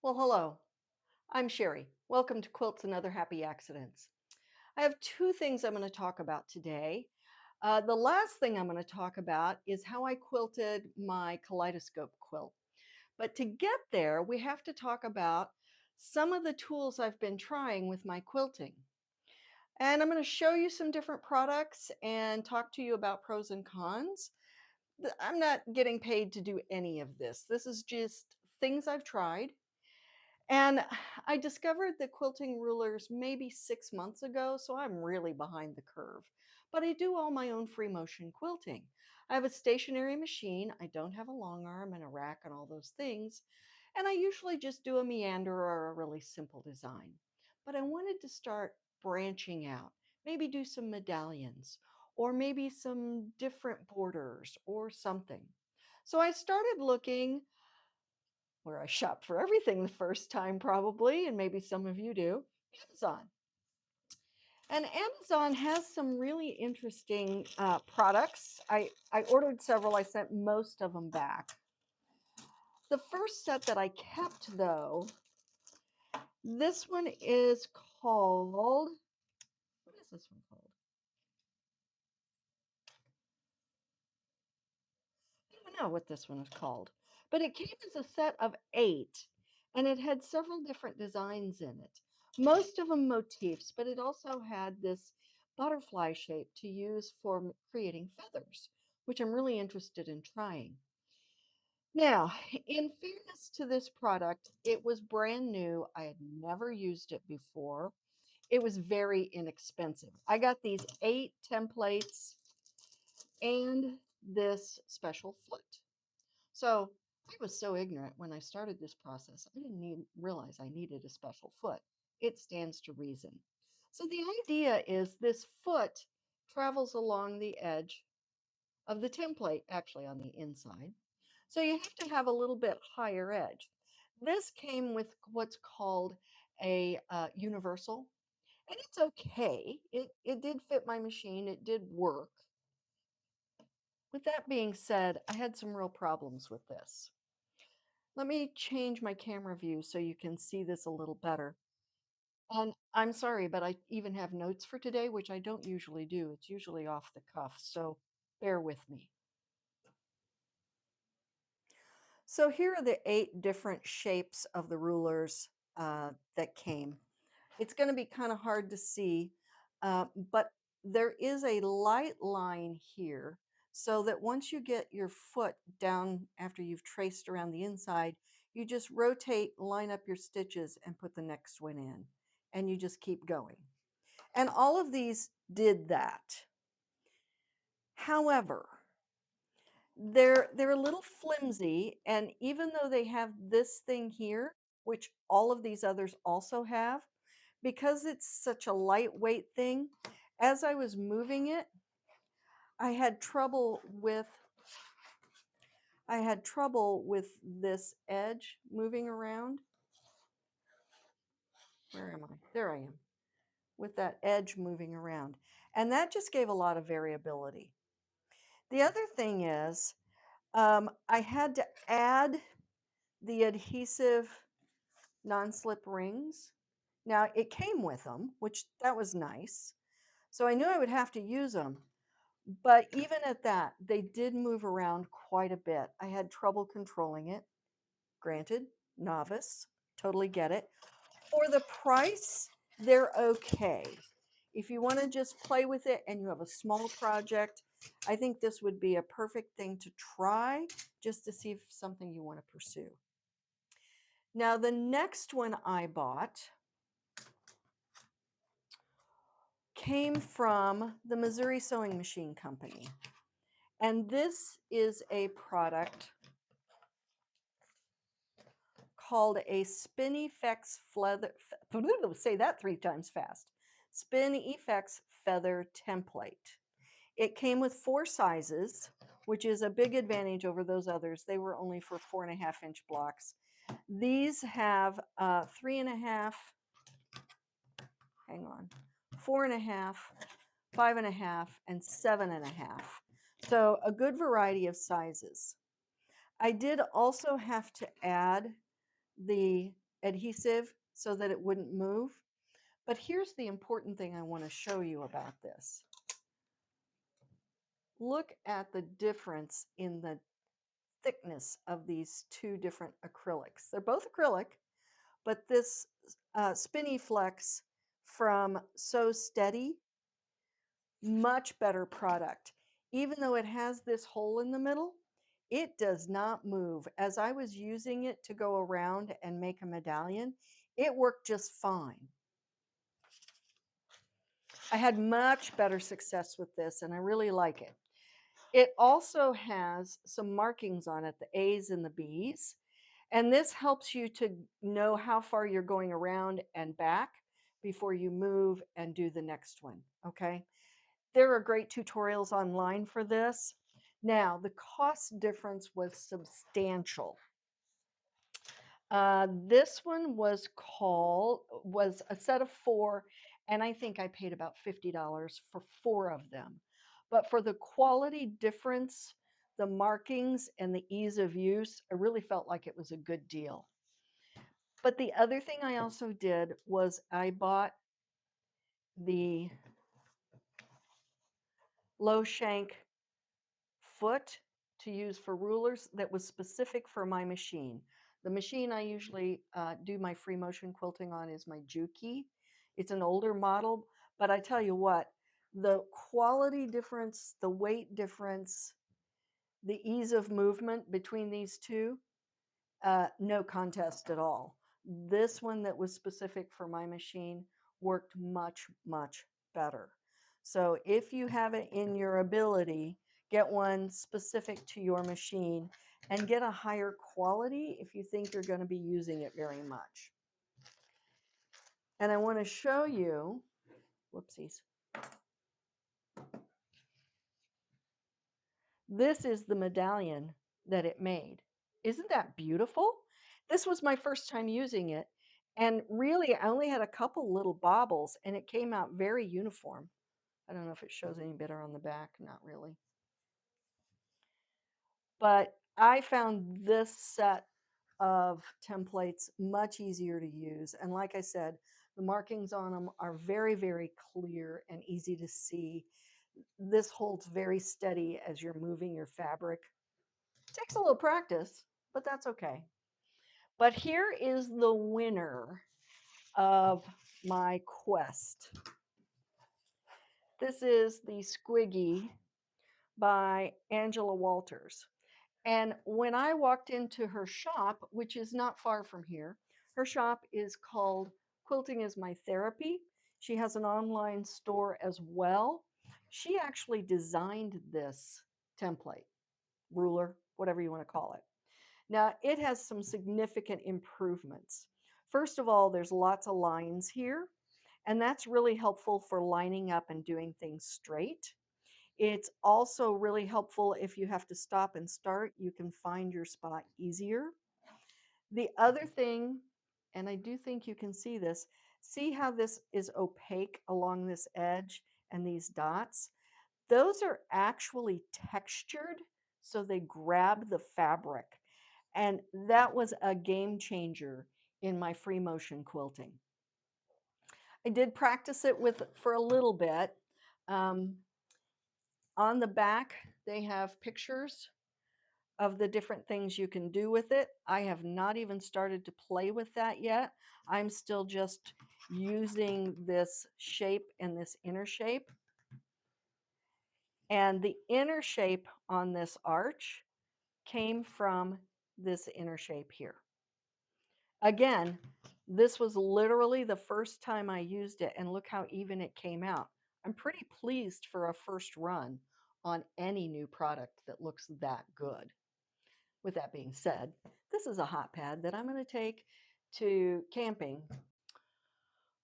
Well, hello. I'm Sherry. Welcome to Quilts and Other Happy Accidents. I have two things I'm going to talk about today. The last thing I'm going to talk about is how I quilted my kaleidoscope quilt. But to get there, we have to talk about some of the tools I've been trying with my quilting. And I'm going to show you some different products and talk to you about pros and cons. I'm not getting paid to do any of this. This is just things I've tried. And I discovered the quilting rulers maybe 6 months ago, so I'm really behind the curve. But I do all my own free motion quilting. I have a stationary machine. I don't have a long arm and a rack and all those things. And I usually just do a meander or a really simple design. But I wanted to start branching out, maybe do some medallions or maybe some different borders or something. So I started looking where I shop for everything the first time, probably, and maybe some of you do, Amazon. And Amazon has some really interesting products. I ordered several, I sent most of them back. The first set that I kept, though, this one is called, what is this one called? I don't know what this one is called, but it came as a set of 8 and it had several different designs in it. Most of them motifs, but it also had this butterfly shape to use for creating feathers, which I'm really interested in trying. Now, in fairness to this product, it was brand new. I had never used it before. It was very inexpensive. I got these 8 templates and this special foot. So I was so ignorant when I started this process. I didn't realize I needed a special foot. It stands to reason. So the idea is this foot travels along the edge of the template, actually on the inside. So you have to have a little bit higher edge. This came with what's called a universal, and it's okay. It did fit my machine. It did work. With that being said, I had some real problems with this. Let me change my camera view so you can see this a little better. And I'm sorry, but I even have notes for today, which I don't usually do. It's usually off the cuff, so bear with me. So here are the 8 different shapes of the rulers that came. It's going to be kind of hard to see, but there is a light line here so that once you get your foot down after you've traced around the inside, you just rotate, line up your stitches, and put the next one in. And you just keep going. And all of these did that. However, they're a little flimsy, and even though they have this thing here, which all of these others also have, because it's such a lightweight thing, as I was moving it, I had trouble with this edge moving around. Where am I? There I am. With that edge moving around. And that just gave a lot of variability. The other thing is, I had to add the adhesive non-slip rings. Now it came with them, which that was nice. So I knew I would have to use them. But even at that, they did move around quite a bit. I had trouble controlling it. Granted, novice, totally get it. For the price, they're okay. If you want to just play with it and you have a small project, I think this would be a perfect thing to try just to see if something you want to pursue. Now, the next one I bought came from the Missouri Sewing Machine Company. And this is a product called a Spin-E-Fex Feather, say that 3 times fast, Spin-E-Fex Feather Template. It came with 4 sizes, which is a big advantage over those others. They were only for 4.5-inch blocks. These have 3.5, hang on, 4.5, 5.5, and 7.5. So a good variety of sizes. I did also have to add the adhesive so that it wouldn't move. But here's the important thing I want to show you about this. Look at the difference in the thickness of these two different acrylics. They're both acrylic, but this Spin-E-Fex from So Steady, much better product. Even though it has this hole in the middle, it does not move. As I was using it to go around and make a medallion, it worked just fine. I had much better success with this, and I really like it. It also has some markings on it, the A's and the B's, and this helps you to know how far you're going around and back before you move and do the next one, okay? There are great tutorials online for this. Now, the cost difference was substantial. This one was a set of 4, and I think I paid about $50 for 4 of them. But for the quality difference, the markings, and the ease of use, I really felt like it was a good deal. But the other thing I also did was I bought the low shank foot to use for rulers that was specific for my machine. The machine I usually do my free motion quilting on is my Juki. It's an older model, but I tell you what, the quality difference, the weight difference, the ease of movement between these two, no contest at all. This one that was specific for my machine worked much, much better. So if you have it in your ability, get one specific to your machine and get a higher quality if you think you're going to be using it very much. And I want to show you, whoopsies. This is the medallion that it made. Isn't that beautiful? This was my first time using it. And really, I only had a couple little bobbles, and it came out very uniform. I don't know if it shows any better on the back. Not really. But I found this set of templates much easier to use. And like I said, the markings on them are very, very clear and easy to see. This holds very steady as you're moving your fabric. Takes a little practice, but that's okay. But here is the winner of my quest. This is the Squiggy by Angela Walters. And when I walked into her shop, which is not far from here, her shop is called Quilting is My Therapy. She has an online store as well. She actually designed this template, ruler, whatever you want to call it. Now, it has some significant improvements. First of all, there's lots of lines here, and that's really helpful for lining up and doing things straight. It's also really helpful if you have to stop and start, you can find your spot easier. The other thing, and I do think you can see this, see how this is opaque along this edge and these dots? Those are actually textured, so they grab the fabric. And that was a game changer in my free motion quilting. I did practice it with for a little bit. On the back, they have pictures of the different things you can do with it. I have not even started to play with that yet. I'm still just using this shape and this inner shape. And the inner shape on this arch came from this inner shape here. Again, this was literally the first time I used it, and look how even it came out. I'm pretty pleased for a first run on any new product that looks that good. With that being said, this is a hot pad that I'm going to take to camping.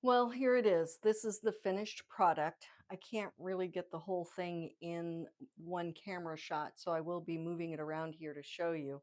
Well, here it is. This is the finished product. I can't really get the whole thing in one camera shot, so I will be moving it around here to show you.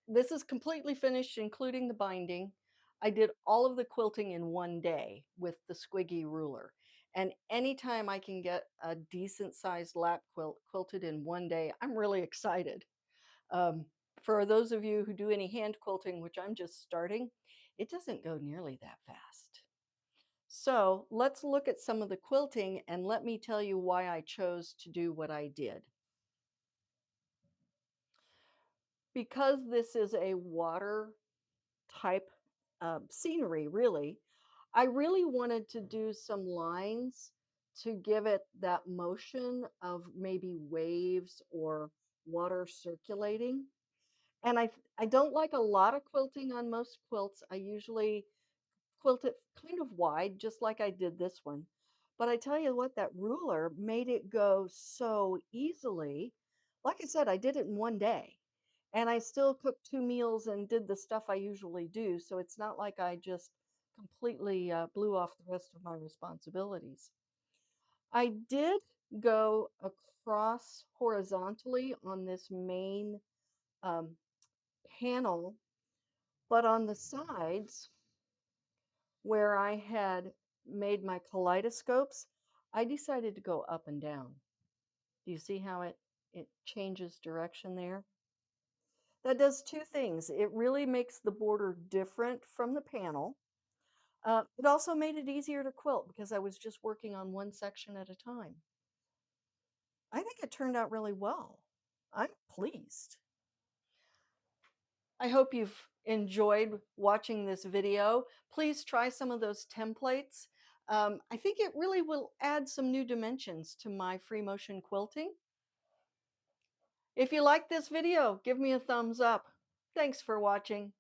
This is completely finished, including the binding. I did all of the quilting in one day with the Squiggy ruler. And anytime I can get a decent sized lap quilt quilted in one day, I'm really excited. For those of you who do any hand quilting, which I'm just starting, it doesn't go nearly that fast. So let's look at some of the quilting and let me tell you why I chose to do what I did. Because this is a water type scenery, really, I really wanted to do some lines to give it that motion of maybe waves or water circulating. And I don't like a lot of quilting on most quilts. I usually quilt it kind of wide, just like I did this one. But I tell you what, that ruler made it go so easily. Like I said, I did it in one day. And I still cooked 2 meals and did the stuff I usually do. So it's not like I just completely blew off the rest of my responsibilities. I did go across horizontally on this main um, panel, but on the sides where I had made my kaleidoscopes, I decided to go up and down. Do you see how it changes direction there? That does two things. It really makes the border different from the panel. It also made it easier to quilt because I was just working on one section at a time. I think it turned out really well. I'm pleased. I hope you've enjoyed watching this video. Please try some of those templates. I think it really will add some new dimensions to my free motion quilting. If you like this video, give me a thumbs up. Thanks for watching.